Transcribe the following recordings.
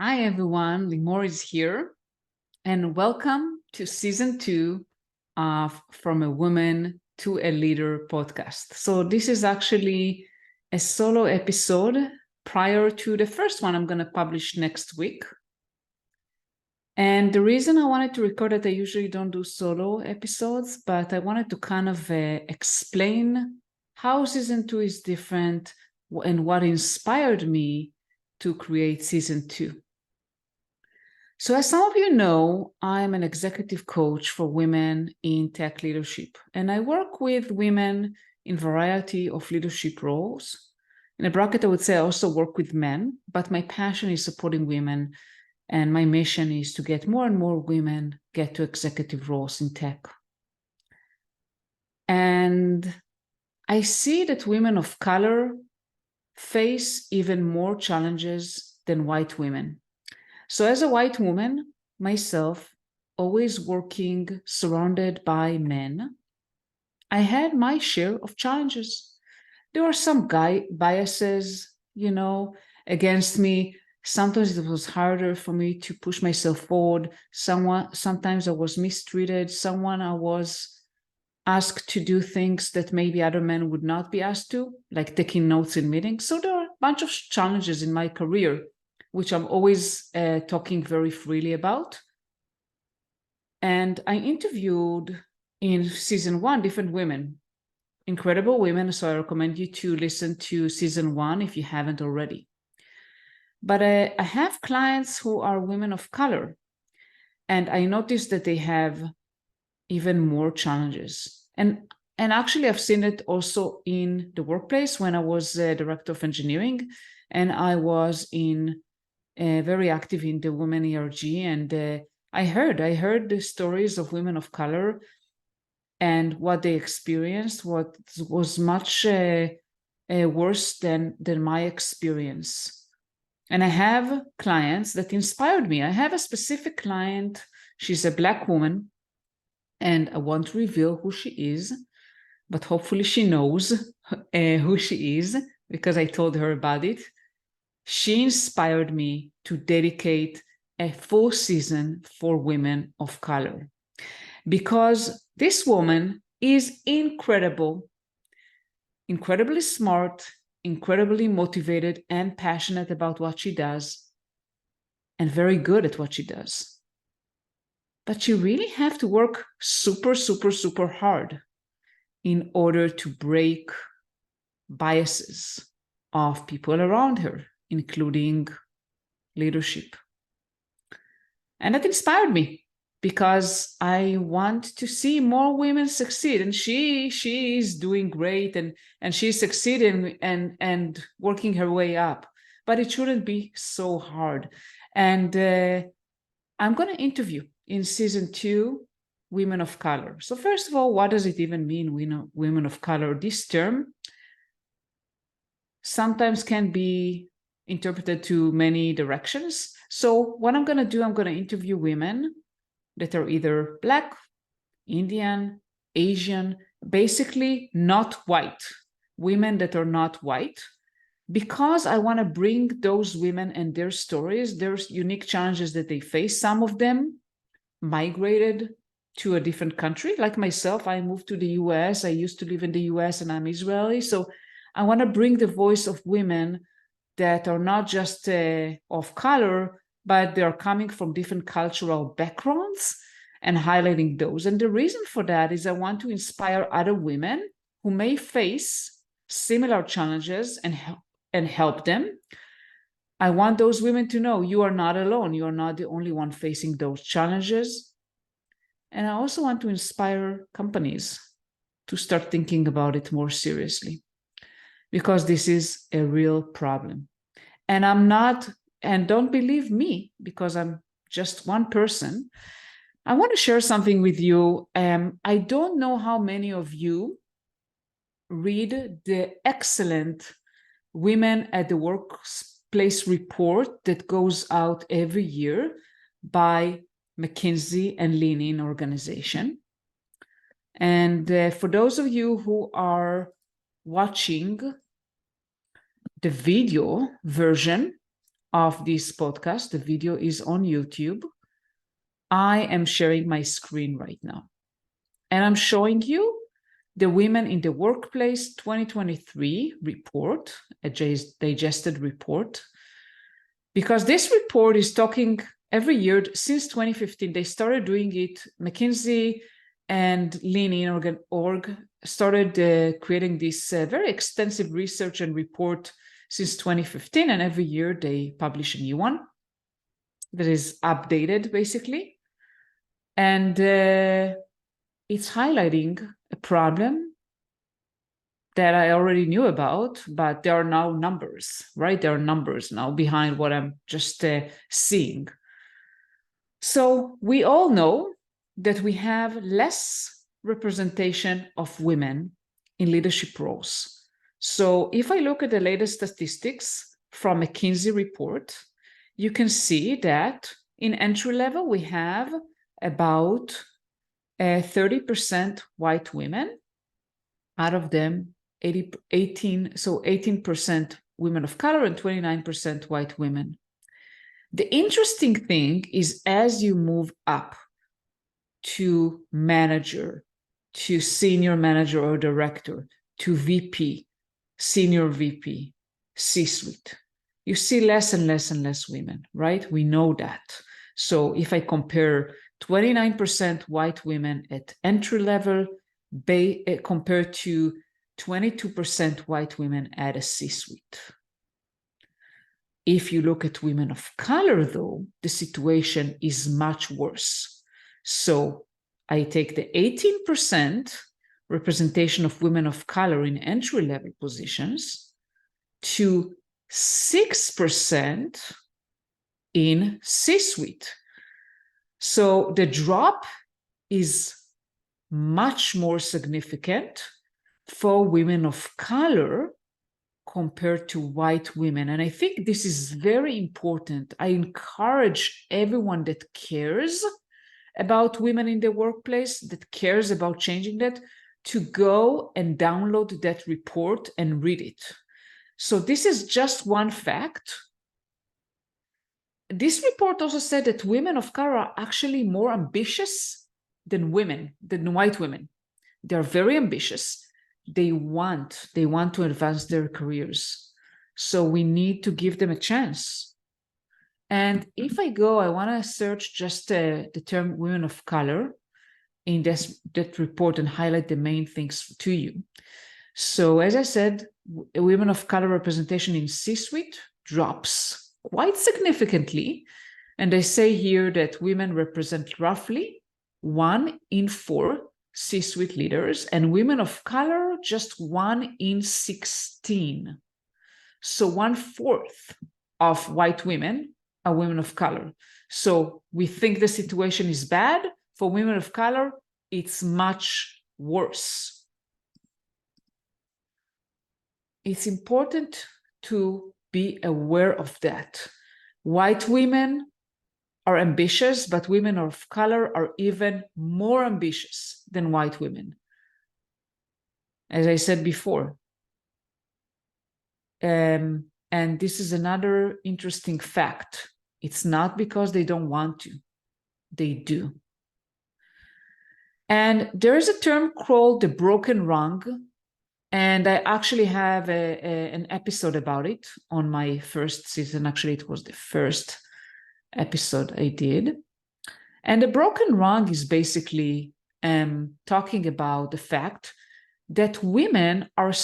Hi everyone, Limor is here, and welcome to season 2 of From a Woman to a Leader podcast. So this is actually a solo episode prior to the first one I'm going to publish next week. And the reason I wanted to record it, I usually don't do solo episodes, but I wanted to kind of explain how season 2 is different and what inspired me to create season 2. So as some of you know, I'm an executive coach for women in tech leadership, and I work with women in a variety of leadership roles. In a bracket, I would say I also work with men, but my passion is supporting women, and my mission is to get more and more women get to executive roles in tech. And I see that women of color face even more challenges than white women. So as a white woman, myself, always working surrounded by men, I had my share of challenges. There were some biases, against me. Sometimes it was harder for me to push myself forward. Sometimes I was mistreated. I was asked to do things that maybe other men would not be asked to, like taking notes in meetings. So there are a bunch of challenges in my career, which I'm always talking very freely about. And I interviewed in season 1 different women, incredible women. So I recommend you to listen to season 1 if you haven't already. But I have clients who are women of color, and I noticed that they have even more challenges. And actually, I've seen it also in the workplace when I was director of engineering, and I was very active in the women ERG, and I heard the stories of women of color and what they experienced, what was much worse than my experience. And I have clients that inspired me. I have a specific client. She's a Black woman, and I won't reveal who she is, but hopefully she knows who she is because I told her about it. She inspired me to dedicate a full season for women of color because this woman is incredible, incredibly smart, incredibly motivated and passionate about what she does, and very good at what she does. But you really have to work super, super, super hard in order to break biases of people around her, including leadership. And that inspired me because I want to see more women succeed. And she is doing great and she's succeeding and working her way up. But it shouldn't be so hard. And I'm going to interview in season 2 women of color. So first of all, what does it even mean, women of color? This term sometimes can be interpreted to many directions. So what I'm going to do, I'm going to interview women that are either Black, Indian, Asian, basically not white, women that are not white, because I want to bring those women and their stories, their unique challenges that they face. Some of them migrated to a different country. Like myself, I moved to the US. I used to live in the US and I'm Israeli. So I want to bring the voice of women that are not just of color, but they're coming from different cultural backgrounds and highlighting those. And the reason for that is I want to inspire other women who may face similar challenges and help them. I want those women to know you are not alone. You are not the only one facing those challenges. And I also want to inspire companies to start thinking about it more seriously, because this is a real problem. And don't believe me because I'm just one person. I want to share something with you. I don't know how many of you read the excellent Women at the Workplace report that goes out every year by McKinsey and LeanIn organization. And for those of you who are watching the video version, of this podcast, the video is on YouTube. I am sharing my screen right now. And I'm showing you the Women in the Workplace 2023 report, a digested report, because this report is talking every year since 2015. They started doing it. McKinsey and LeanIn org started creating this very extensive research and report since 2015, and every year they publish a new one that is updated, basically. And it's highlighting a problem that I already knew about, but there are now numbers, right? There are numbers now behind what I'm just seeing. So we all know that we have less representation of women in leadership roles. So if I look at the latest statistics from McKinsey report, you can see that in entry level, we have about 30% white women, out of them 18% women of color and 29% white women. The interesting thing is, as you move up to manager, to senior manager or director, to VP, senior VP, C-suite, you see less and less and less women, right? We know that. So if I compare 29% white women at entry level compared to 22% white women at a C-suite. If you look at women of color, though, the situation is much worse. So I take the 18% representation of women of color in entry-level positions to 6% in C-suite. So the drop is much more significant for women of color compared to white women. And I think this is very important. I encourage everyone that cares about women in the workplace, that cares about changing that, to go and download that report and read it. So this is just one fact. This report also said that women of color are actually more ambitious than white women. They're very ambitious. They want to advance their careers. So we need to give them a chance. And if I want to search just the term women of color in that report and highlight the main things to you. So as I said, women of color representation in C-suite drops quite significantly. And I say here that women represent roughly 1 in 4 C-suite leaders, and women of color just 1 in 16. So 1/4 of white women are women of color. So we think the situation is bad. For women of color, it's much worse. It's important to be aware of that. White women are ambitious, but women of color are even more ambitious than white women. As I said before. And this is another interesting fact. It's not because they don't want to, they do. And there is a term called the broken rung. And I actually have an episode about it on my first season. Actually, it was the first episode I did. And the broken rung is basically talking about the fact that women are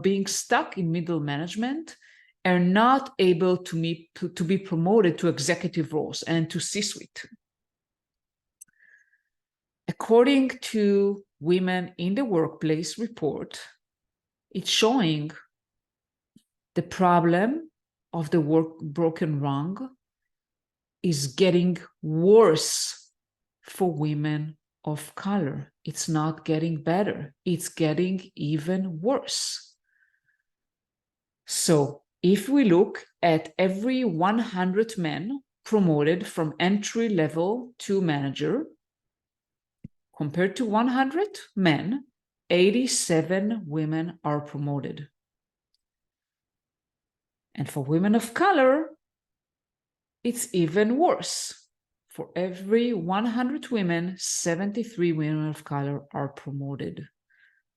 being stuck in middle management, are not able to be promoted to executive roles and to C-suite. According to Women in the Workplace report, it's showing the problem of the broken rung is getting worse for women of color. It's not getting better. It's getting even worse. So if we look at every 100 men promoted from entry level to manager, compared to 100 men, 87 women are promoted. And for women of color, it's even worse. For every 100 women, 73 women of color are promoted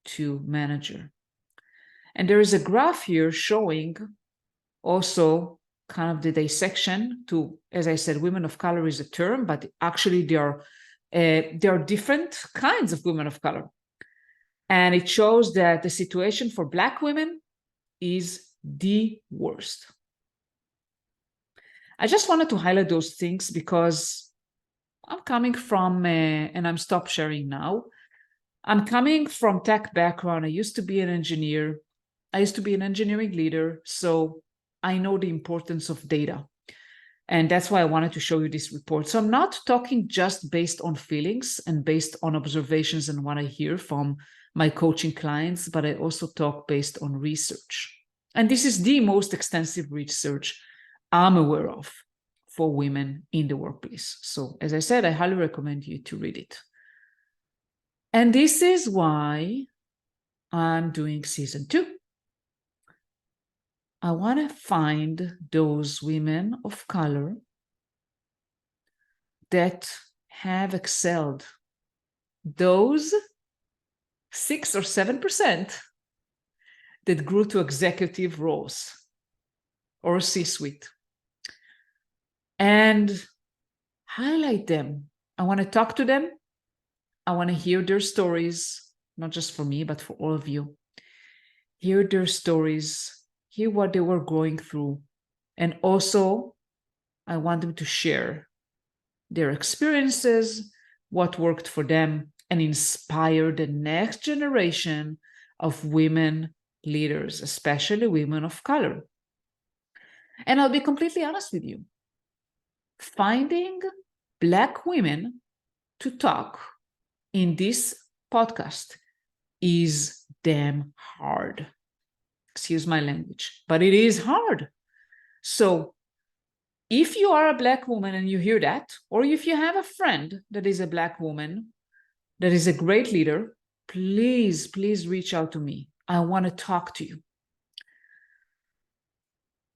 to manager. And there is a graph here showing also kind of the dissection to, as I said, women of color is a term, but actually there are different kinds of women of color. And it shows that the situation for Black women is the worst. I just wanted to highlight those things because I'm coming from, and I'm stop sharing now. I'm coming from tech background. I used to be an engineer. I used to be an engineering leader. So I know the importance of data. And that's why I wanted to show you this report. So I'm not talking just based on feelings and based on observations and what I hear from my coaching clients, but I also talk based on research. And this is the most extensive research I'm aware of for women in the workplace. So as I said, I highly recommend you to read it. And this is why I'm doing season 2. I want to find those women of color that have excelled, those 6 or 7% that grew to executive roles or C-suite, and highlight them. I want to talk to them. I want to hear their stories, not just for me, but for all of you. Hear their stories, hear what they were going through. And also, I want them to share their experiences, what worked for them, and inspire the next generation of women leaders, especially women of color. And I'll be completely honest with you. Finding Black women to talk in this podcast is damn hard. Excuse my language, but it is hard. So if you are a Black woman and you hear that, or if you have a friend that is a Black woman, that is a great leader, please, please reach out to me. I want to talk to you.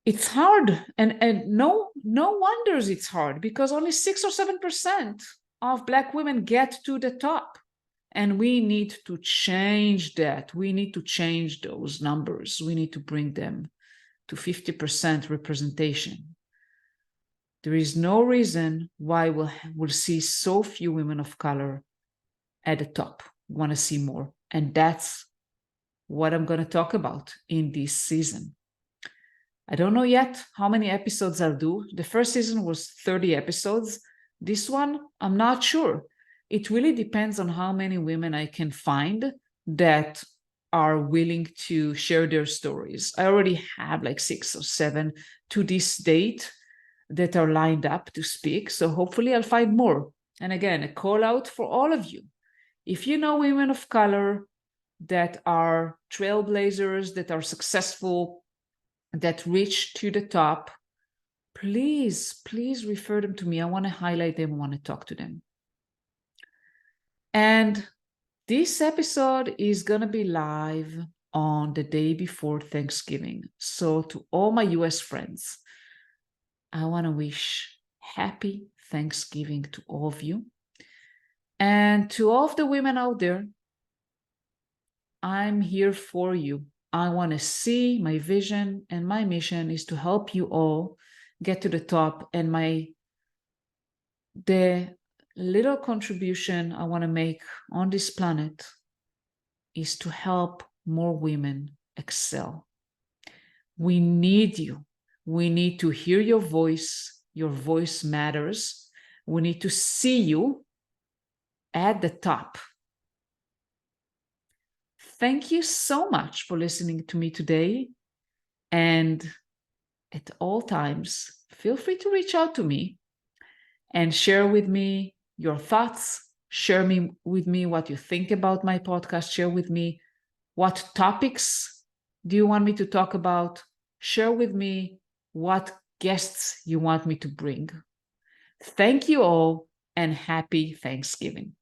It's hard, and no wonders it's hard, because only 6 or 7% of Black women get to the top. And we need to change that. We need to change those numbers. We need to bring them to 50% representation. There is no reason why we'll see so few women of color at the top. We want to see more. And that's what I'm going to talk about in this season. I don't know yet how many episodes I'll do. The first season was 30 episodes. This one, I'm not sure. It really depends on how many women I can find that are willing to share their stories. I already have like 6 or 7 to this date that are lined up to speak. So hopefully I'll find more. And again, a call out for all of you. If you know women of color that are trailblazers, that are successful, that reach to the top, please, please refer them to me. I want to highlight them. I want to talk to them. And this episode is going to be live on the day before Thanksgiving. So to all my US friends, I want to wish happy Thanksgiving to all of you. And to all of the women out there, I'm here for you. I want to see, my vision and my mission is to help you all get to the top. And the little contribution I want to make on this planet is to help more women excel. We need you. We need to hear your voice. Your voice matters. We need to see you at the top. Thank you so much for listening to me today. And at all times, feel free to reach out to me and share with me your thoughts. Share with me what you think about my podcast. Share with me what topics do you want me to talk about. Share with me what guests you want me to bring. Thank you all, and happy Thanksgiving.